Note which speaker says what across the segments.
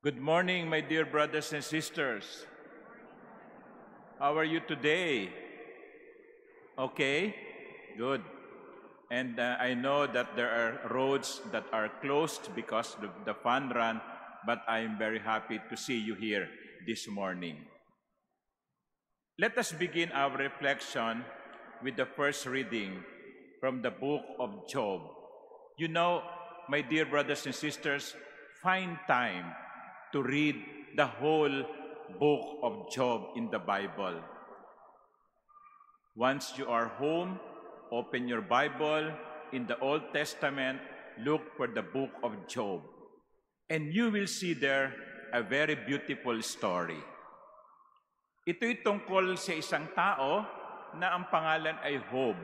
Speaker 1: Good morning, my dear brothers and sisters. How are you today? Okay? Good. And I know that there are roads that are closed because of the fun run, but I am very happy to see you here this morning. Let us begin our reflection with the first reading from the book of Job. You know, my dear brothers and sisters, find time to read the whole book of Job in the Bible. Once you are home, open your Bible in the Old Testament, look for the book of Job, and you will see there a very beautiful story. Ito'y tungkol sa isang tao na ang pangalan ay Job.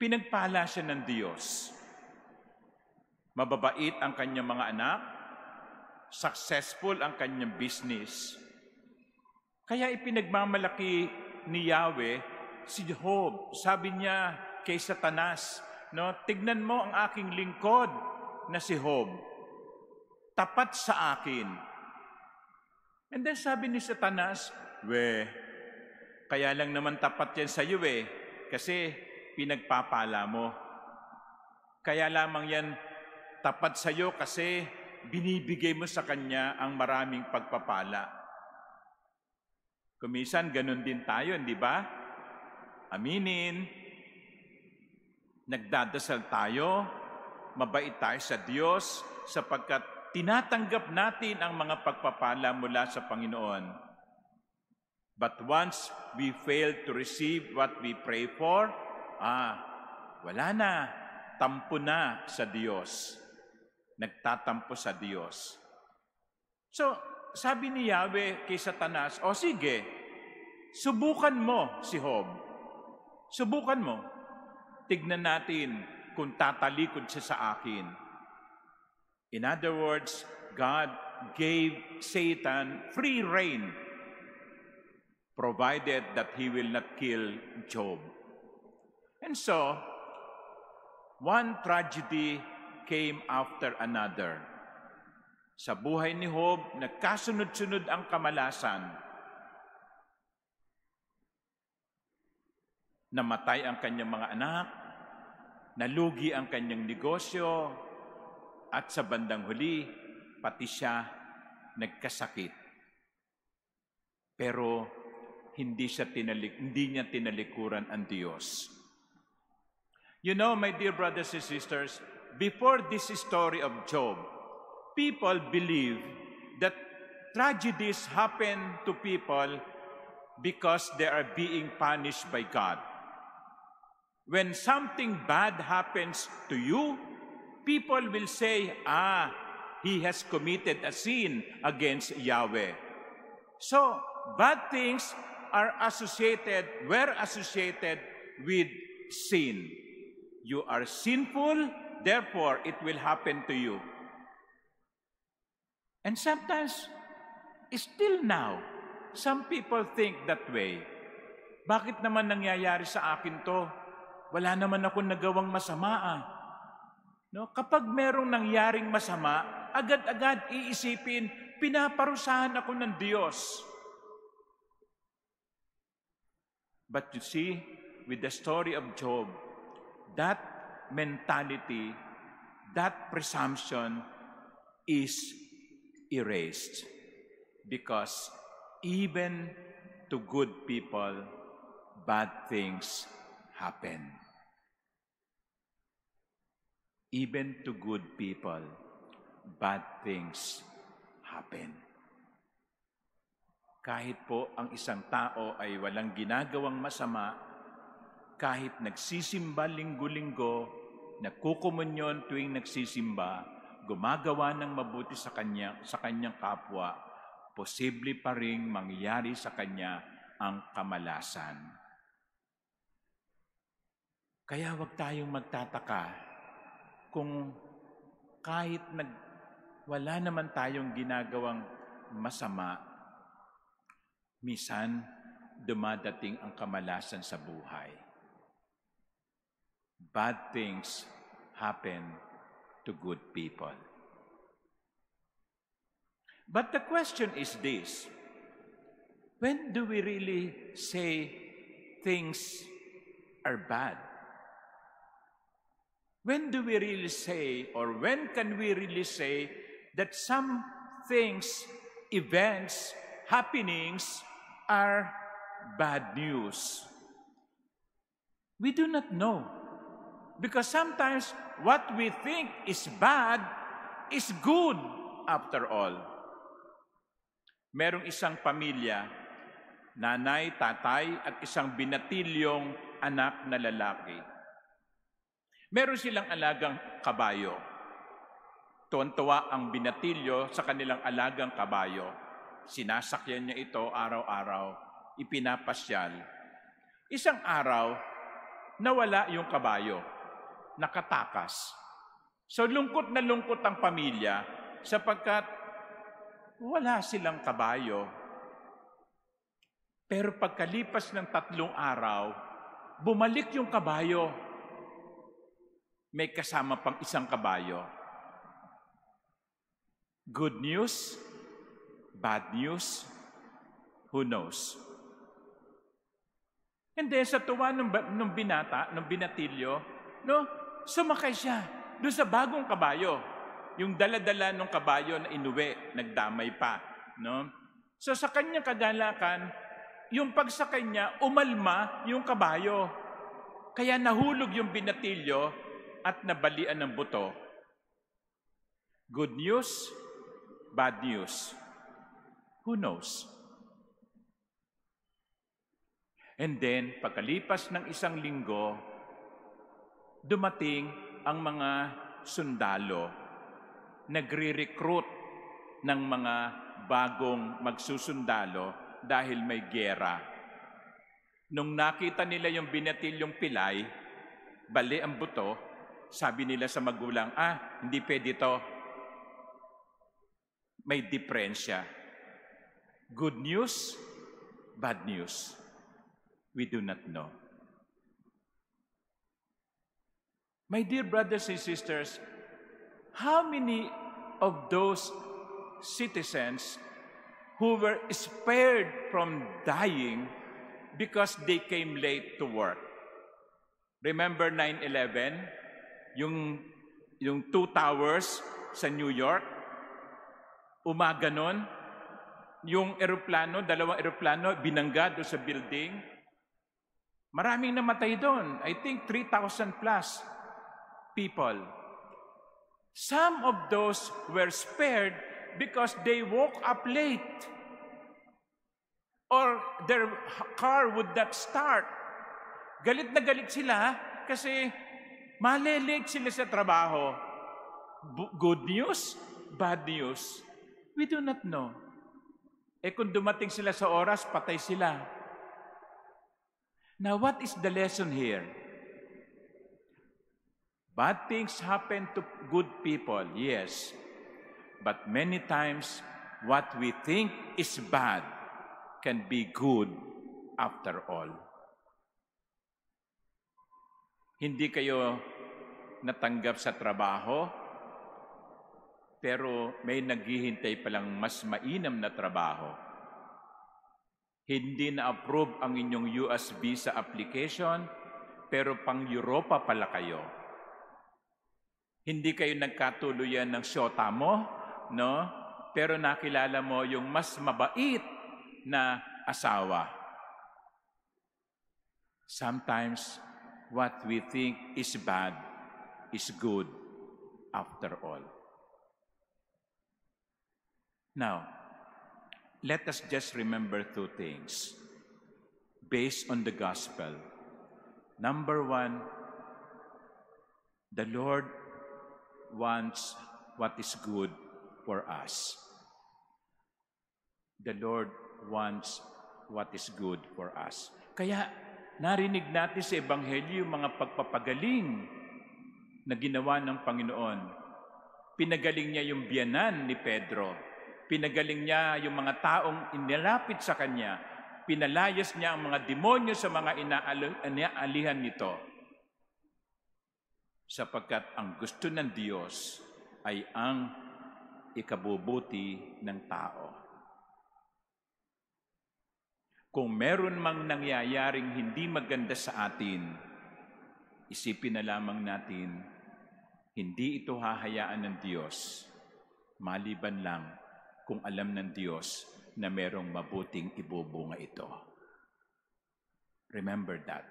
Speaker 1: Pinagpala siya ng Diyos. Mababait ang kanyang mga anak, successful ang kanyang business. Kaya ipinagmamalaki ni Yahweh si Job. Sabi niya kay Satanas, tignan mo ang aking lingkod na si Job. Tapat sa akin. And then sabi ni Satanas, kaya lang naman tapat yan sa iyo kasi pinagpapala mo. Kaya lamang yan tapat sa iyo kasi binibigay mo sa kanya ang maraming pagpapala. Kuminsan, ganun din tayo, hindi ba? Aminin. Nagdadasal tayo, mabait tayo sa Diyos sapagkat tinatanggap natin ang mga pagpapala mula sa Panginoon. But once we fail to receive what we pray for, wala na. Tampo na sa Diyos. Nagtatampo sa Diyos. So, sabi ni Yahweh kay Satanas, sige, subukan mo si Job. Subukan mo. Tignan natin kung tatalikod siya sa akin. In other words, God gave Satan free rein, provided that he will not kill Job. And so, one tragedy came after another. Sa buhay ni Job, nagkasunod-sunod ang kamalasan. Namatay ang kanyang mga anak, nalugi ang kanyang negosyo, at sa bandang huli, pati siya nagkasakit. Pero hindi niya tinalikuran ang Diyos. You know, my dear brothers and sisters, before this story of Job, people believe that tragedies happen to people because they are being punished by God. When something bad happens to you, people will say, he has committed a sin against Yahweh. So, bad things were associated with sin. You are sinful, therefore it will happen to you. And sometimes, still now, some people think that way. Bakit naman nangyayari sa akin to? Wala naman akong nagawang masama. Kapag merong nangyaring masama, agad-agad iisipin, pinaparusahan ako ng Diyos. But you see, with the story of Job, that mentality, that presumption is erased. Because even to good people, bad things happen. Even to good people, bad things happen. Kahit po ang isang tao ay walang ginagawang masama, kahit nagsisimba linggo-linggo, nagkukomunyon tuwing nagsisimba, gumagawa ng mabuti sa kanyang kapwa, posible pa ring mangyari sa kanya ang kamalasan. Kaya wag tayong magtataka kung kahit wala naman tayong ginagawang masama, minsan dumadating ang kamalasan sa buhay. Bad things happen to good people. But the question is this: when do we really say things are bad? When do we really say, or when can we really say that some things, events, happenings are bad news? We do not know. Because sometimes what we think is bad is good after all. Merong isang pamilya, nanay, tatay, at isang binatilyong anak na lalaki. Meron silang alagang kabayo. Tuwan-tuwa ang binatilyo sa kanilang alagang kabayo. Sinasakyan niya ito araw-araw, ipinapasyal. Isang araw, nawala yung kabayo, nakatakas. So lungkot na lungkot ang pamilya sapagkat wala silang kabayo. Pero pagkalipas ng 3 araw, bumalik yung kabayo. May kasama pang isang kabayo. Good news? Bad news? Who knows? And then sa tuwa ng binatilyo, sumakay siya doon sa bagong kabayo. Yung dala-dala ng kabayo na inuwi, nagdamay pa. No? So sa kanyang kagalakan, yung pagsakay niya, umalma yung kabayo. Kaya nahulog yung binatilyo at nabalian ng buto. Good news? Bad news? Who knows? And then, pagkalipas ng 1 linggo, dumating ang mga sundalo. Nagre-recruit ng mga bagong magsusundalo dahil may giyera. Nung nakita nila yung binatilyong pilay, bali ang buto, sabi nila sa magulang, hindi pwede ito. May diferensya. Good news, bad news. We do not know. My dear brothers and sisters, how many of those citizens who were spared from dying because they came late to work? Remember 9/11? Yung 2 towers sa New York? Umaga nun, yung 2 eroplano, binangga doon sa building. Maraming namatay doon. I think 3,000 plus people. Some of those were spared because they woke up late. Or their car would not start. Galit na galit sila kasi malilate sila sa trabaho. Good news? Bad news? We do not know. Kung dumating sila sa oras, patay sila. Now, what is the lesson here? Bad things happen to good people, yes. But many times, what we think is bad can be good after all. Hindi kayo natanggap sa trabaho, pero may naghihintay palang mas mainam na trabaho. Hindi na-approve ang inyong US visa application, pero pang Europa pala kayo. Hindi kayo nagkatuluyan ng syota mo, no? Pero nakilala mo yung mas mabait na asawa. Sometimes, what we think is bad is good after all. Now, let us just remember 2 things based on the gospel. Number 1, the Lord wants what is good for us. The Lord wants what is good for us. Kaya narinig natin sa Ebanghelyo yung mga pagpapagaling na ginawa ng Panginoon. Pinagaling niya yung biyanan ni Pedro. Pinagaling niya yung mga taong inilapit sa kanya. Pinalayas niya ang mga demonyo sa mga inaalihan nito. Sapagkat ang gusto ng Diyos ay ang ikabubuti ng tao. Kung meron mang nangyayaring hindi maganda sa atin, isipin na lamang natin, hindi ito hahayaan ng Diyos, maliban lang kung alam ng Diyos na merong mabuting ibubunga ito. Remember that.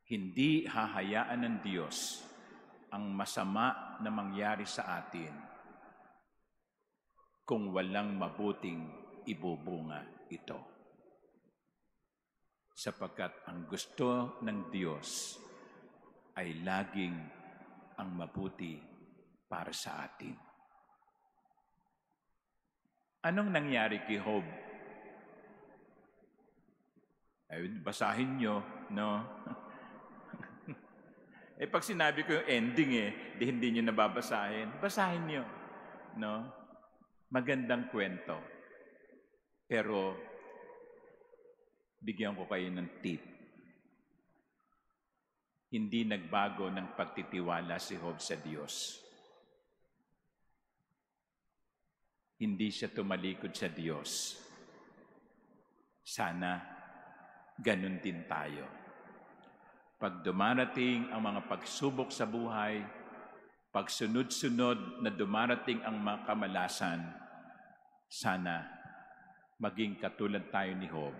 Speaker 1: Hindi hahayaan ng Diyos ang masama na mangyari sa atin kung walang mabuting ibubunga ito. Sapagkat ang gusto ng Diyos ay laging ang mabuti para sa atin. Anong nangyari kay Job? Ay, basahin nyo, no? Pag sinabi ko yung ending di hindi nyo nababasahin. Basahin nyo, no? Magandang kwento. Pero, bigyan ko kayo ng tip. Hindi nagbago ng pagtitiwala si Job sa Diyos. Hindi siya tumalikod sa Diyos. Sana, ganun din tayo. Pag dumarating ang mga pagsubok sa buhay, pag sunod-sunod na dumarating ang mga kamalasan, sana maging katulad tayo ni Job,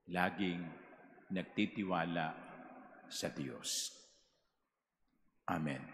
Speaker 1: laging nagtitiwala sa Diyos. Amen.